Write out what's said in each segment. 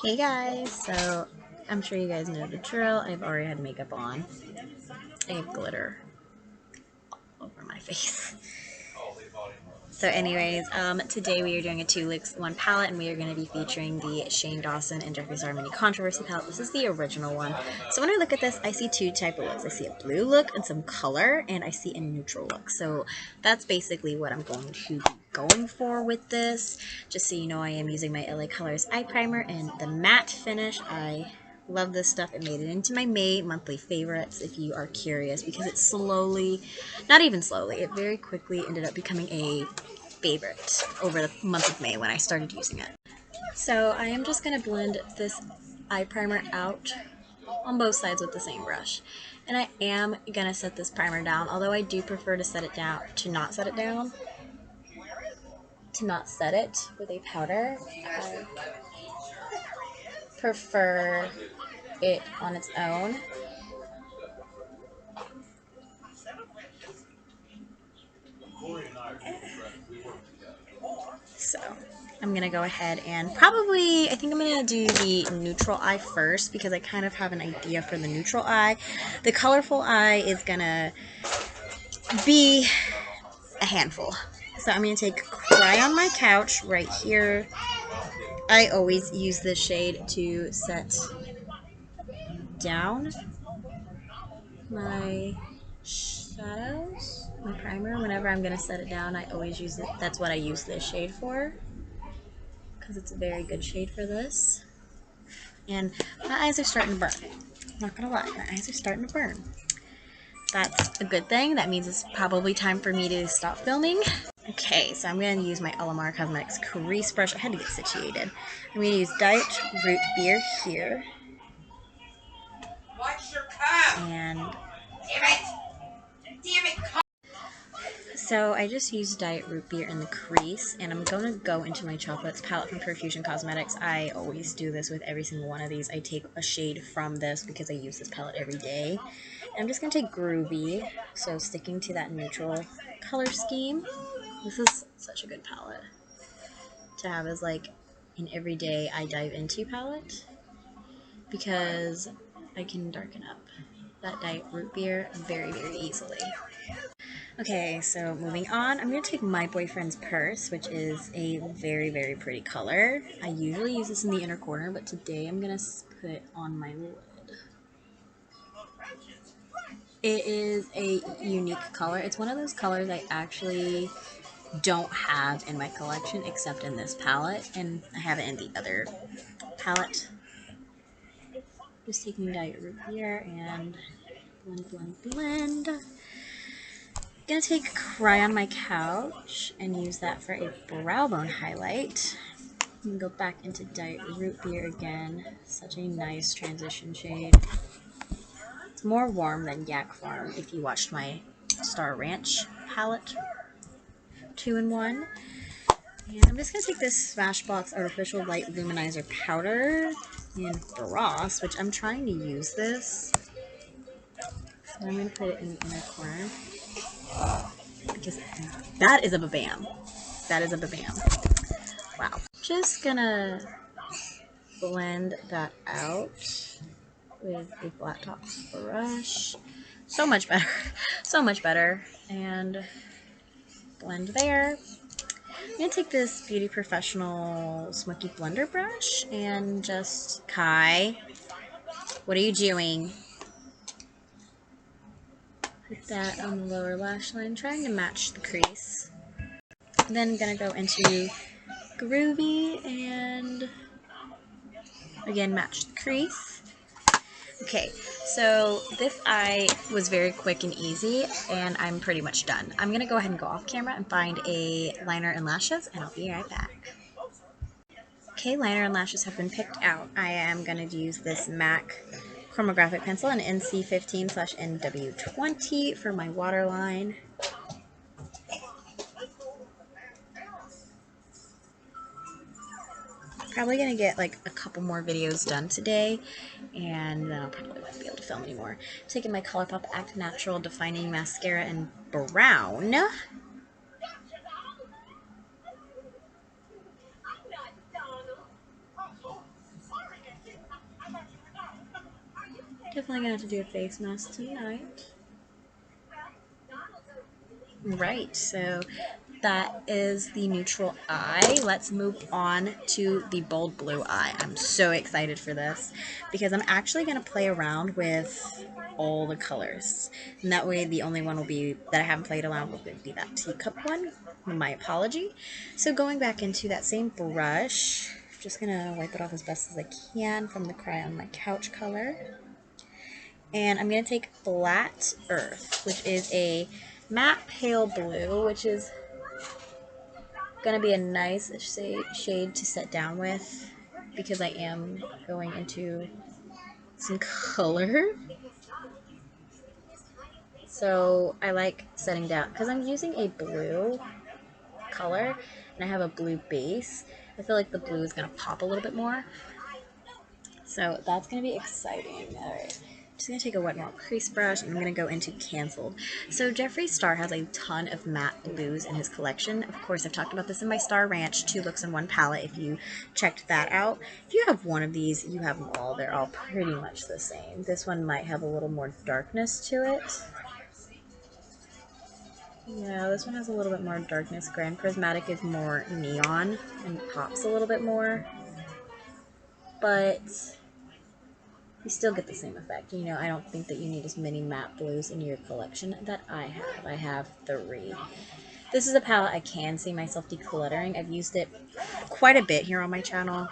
Hey guys, so I'm sure you guys know the drill. I've already had makeup on. I have glitter all over my face. So anyways, today we are doing a 2 looks 1 palette, and we are going to be featuring the Shane Dawson and Jeffree Star Mini Controversy palette. This is the original one. So when I look at this, I see two type of looks. I see a blue look and some color, and I see a neutral look. So that's basically what I'm going to be going for with this. Just so you know, I am using my LA Colors eye primer and the matte finish. I love this stuff. It made it into my May monthly favorites, if you are curious, because it slowly, not even slowly, it very quickly ended up becoming a favorite over the month of May when I started using it. So I am just going to blend this eye primer out on both sides with the same brush. And I am going to set this primer down, although I do prefer to set it down, to not set it with a powder. I prefer it on its own. So I'm going to go ahead and probably, I think I'm going to do the neutral eye first because I kind of have an idea for the neutral eye. The colorful eye is going to be a handful. So I'm going to take Cry on My Couch right here. I always use this shade to set down my shadows, my primer. Whenever I'm going to set it down, I always use it. That's what I use this shade for, because it's a very good shade for this. And my eyes are starting to burn. Not gonna lie, my eyes are starting to burn. That's a good thing. That means it's probably time for me to stop filming. Okay, so I'm going to use my Elamar Cosmetics crease brush. I had to get situated. I'm going to use Diet Root Beer here. Watch your cup! And Damn it! Damn it! so I just used Diet Root Beer in the crease, and I'm going to go into my Chocolates palette from Perfusion Cosmetics. I always do this with every single one of these. I take a shade from this because I use this palette every day. And I'm just going to take Groovy, so sticking to that neutral color scheme. This is such a good palette to have as like an everyday I dive into palette, because I can darken up that Diet Root Beer very, very easily. Okay, so moving on, I'm going to take My Boyfriend's Purse, which is a very, very pretty color. I usually use this in the inner corner, but today I'm going to put it on my lid. It is a unique color. It's one of those colors I actually don't have in my collection except in this palette, and I have it in the other palette. Just taking Diet Root Beer and blend, blend, blend. Gonna take Cry on My Couch and use that for a brow bone highlight. And go back into Diet Root Beer again. Such a nice transition shade. It's more warm than Yak Farm if you watched my Star Ranch palette 2-in-1. And I'm just going to take this Smashbox Artificial Light Luminizer Powder in Brass, which I'm trying to use this. So I'm going to put it in the inner corner, because that is a ba-bam. That is a ba-bam. Wow. Just going to blend that out with a flat top brush. So much better. So much better. And blend there. I'm going to take this Beauty Professional Smoky Blender brush and just, Kai, what are you doing? Put that on the lower lash line, trying to match the crease. Then I'm going to go into Groovy and, again, match the crease. Okay, so this eye was very quick and easy, and I'm pretty much done. I'm going to go ahead and go off camera and find a liner and lashes, and I'll be right back. Okay, liner and lashes have been picked out. I am going to use this MAC chromographic pencil, an NC15/NW20 for my waterline. Probably going to get like a couple more videos done today, and then I'll probably won't be able to film anymore. Taking my ColourPop Act Natural Defining Mascara in brown. Definitely gonna have to do a face mask tonight. Right, so that is the neutral eye. Let's move on to the bold blue eye. I'm so excited for this because I'm actually going to play around with all the colors. And that way the only one will be that I haven't played around with would be that teacup one. My apology. So going back into that same brush, I'm just going to wipe it off as best as I can from the Cry on My Couch color. And I'm going to take Flat Earth, which is a matte pale blue, which is going to be a nice shade to set down with because I am going into some color. So I like setting down because I'm using a blue color and I have a blue base. I feel like the blue is going to pop a little bit more. So that's going to be exciting. All right. Just going to take a wet and wild crease brush and I'm going to go into Canceled. So Jeffree Star has a ton of matte blues in his collection. Of course, I've talked about this in my Star Ranch 2 looks in 1 palette if you checked that out. If you have one of these, you have them all. They're all pretty much the same. This one might have a little more darkness to it. Yeah, this one has a little bit more darkness. Grand Prismatic is more neon and pops a little bit more. But you still get the same effect. You know, I don't think that you need as many matte blues in your collection that I have. I have 3. This is a palette I can see myself decluttering. I've used it quite a bit here on my channel,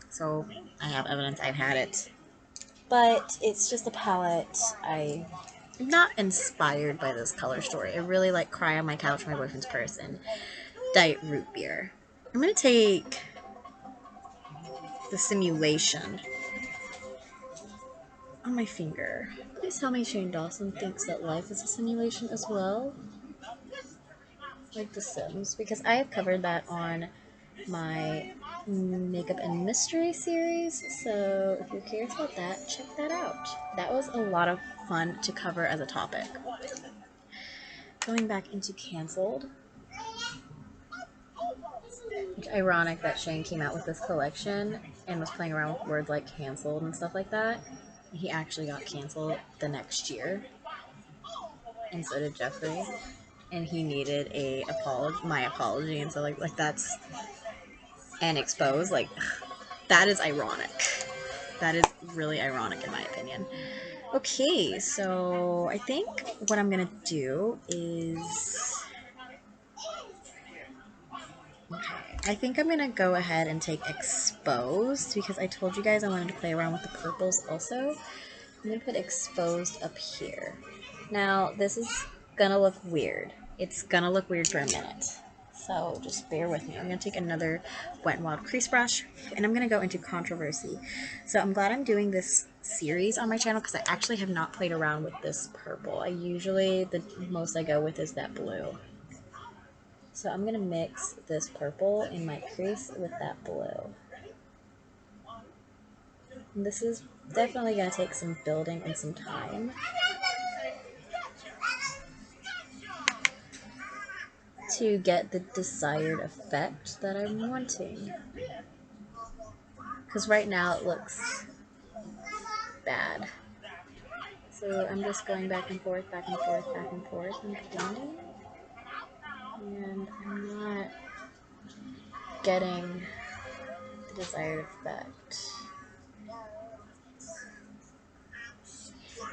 so I have evidence I've had it. But it's just a palette I'm not inspired by this color story. I really like Cry on My Couch, My Boyfriend's Purse, and Diet Root Beer. I'm going to take the Simulation on my finger. Please tell me Shane Dawson thinks that life is a simulation as well, like The Sims, because I have covered that on my makeup and mystery series, so if you're curious about that, check that out. That was a lot of fun to cover as a topic. Going back into Canceled. It's ironic that Shane came out with this collection and was playing around with words like canceled and stuff like that. He actually got canceled the next year, and so did Jeffree. And he needed my apology, and so like that's and exposed. Like that is ironic. That is really ironic in my opinion. Okay, so I think what I'm gonna do is I think I'm gonna go ahead and take Exposed because I told you guys I wanted to play around with the purples also. I'm gonna put Exposed up here. Now this is gonna look weird. It's gonna look weird for a minute. So just bear with me. I'm gonna take another Wet n Wild crease brush and I'm gonna go into Controversy. So I'm glad I'm doing this series on my channel because I actually have not played around with this purple. The most I go with is that blue. So I'm going to mix this purple in my crease with that blue. And this is definitely going to take some building and some time to get the desired effect that I'm wanting. Because right now it looks bad. So I'm just going back and forth, back and forth, back and forth, and blending. And I'm not getting the desired effect.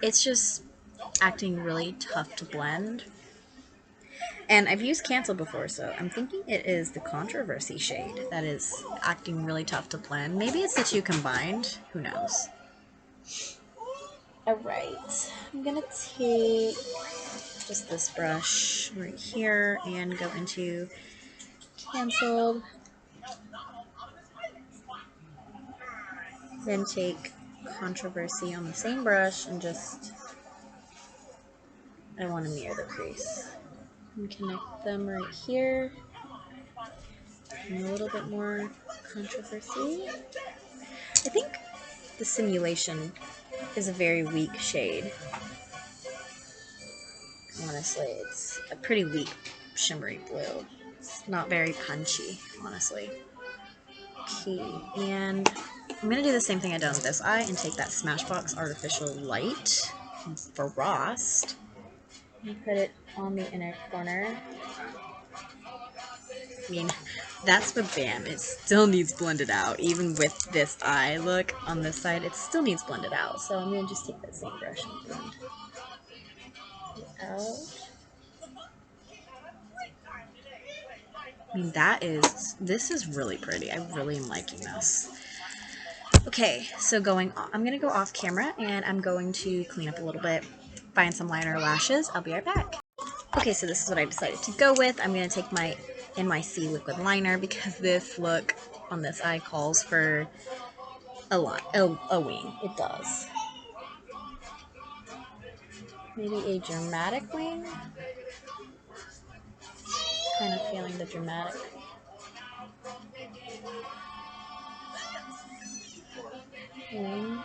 It's just acting really tough to blend. And I've used Cancel before, so I'm thinking it is the Controversy shade that is acting really tough to blend. Maybe it's the 2 combined. Who knows? Alright, I'm going to take just this brush right here and go into Canceled. Then take Controversy on the same brush and just, I want to mirror the crease. And connect them right here. And a little bit more Controversy. I think the Simulation is a very weak shade. Honestly, it's a pretty weak shimmery blue. It's not very punchy, honestly. Okay, and I'm going to do the same thing I done with this eye and take that Smashbox Artificial Light Frost and put it on the inner corner. I mean, that's the bam. It still needs blended out. Even with this eye look on this side, it still needs blended out. So I'm going to just take that same brush and blend it out. I mean, this is really pretty. I really am liking this. Okay, so I'm going to go off camera and I'm going to clean up a little bit, find some liner lashes. I'll be right back. Okay, so this is what I decided to go with. I'm going to take my NYC liquid liner because this look on this eye calls for a wing. It does. Maybe a dramatic wing. Kind of feeling the dramatic wing.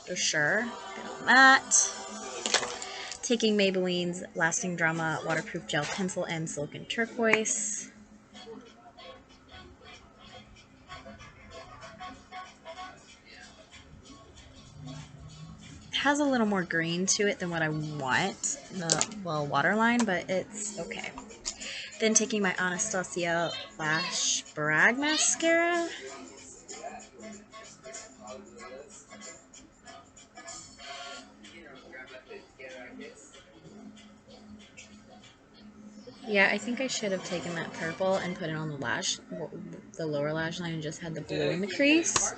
For sure. Good on that. Taking Maybelline's Lasting Drama Waterproof Gel Pencil and Silken Turquoise. It has a little more green to it than what I want in the waterline, but it's okay. Then taking my Anastasia Lash Brag Mascara. Yeah, I think I should have taken that purple and put it on the lower lash line and just had the blue in the crease.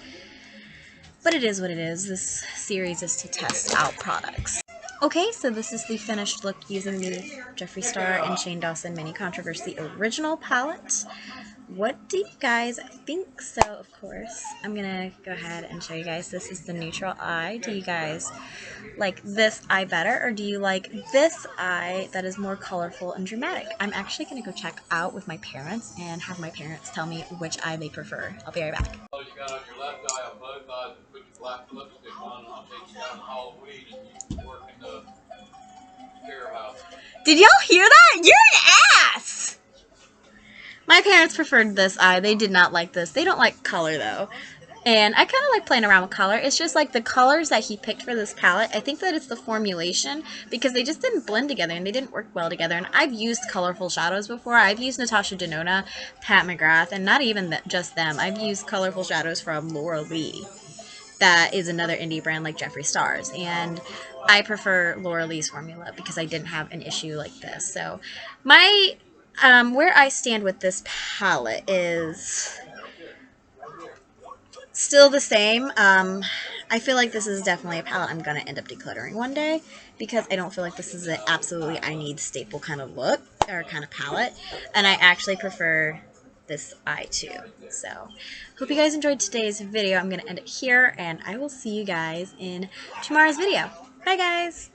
But it is what it is. This series is to test out products. Okay, so this is the finished look using the Jeffree Star and Shane Dawson Mini Controversy Original Palette. What do you guys think? So, of course, I'm going to go ahead and show you guys. This is the neutral eye. Do you guys like this eye better, or do you like this eye that is more colorful and dramatic? I'm actually going to go check out with my parents and have my parents tell me which eye they prefer. I'll be right back. You got on your left eye on both eyes and put your black lipstick on, and I'll take you down to Halloween and you can work in the care house. Did y'all hear that? You're an ass! My parents preferred this eye. They did not like this. They don't like color, though. And I kind of like playing around with color. It's just like the colors that he picked for this palette. I think that it's the formulation because they just didn't blend together and they didn't work well together. And I've used colorful shadows before. I've used Natasha Denona, Pat McGrath, and not even just them. I've used colorful shadows from Laura Lee. That is another indie brand like Jeffree Stars. And I prefer Laura Lee's formula because I didn't have an issue like this. So my where I stand with this palette is still the same. I feel like this is definitely a palette I'm going to end up decluttering one day because I don't feel like this is an absolutely I need staple kind of look or kind of palette. And I actually prefer this eye too. So, hope you guys enjoyed today's video. I'm going to end it here and I will see you guys in tomorrow's video. Bye guys!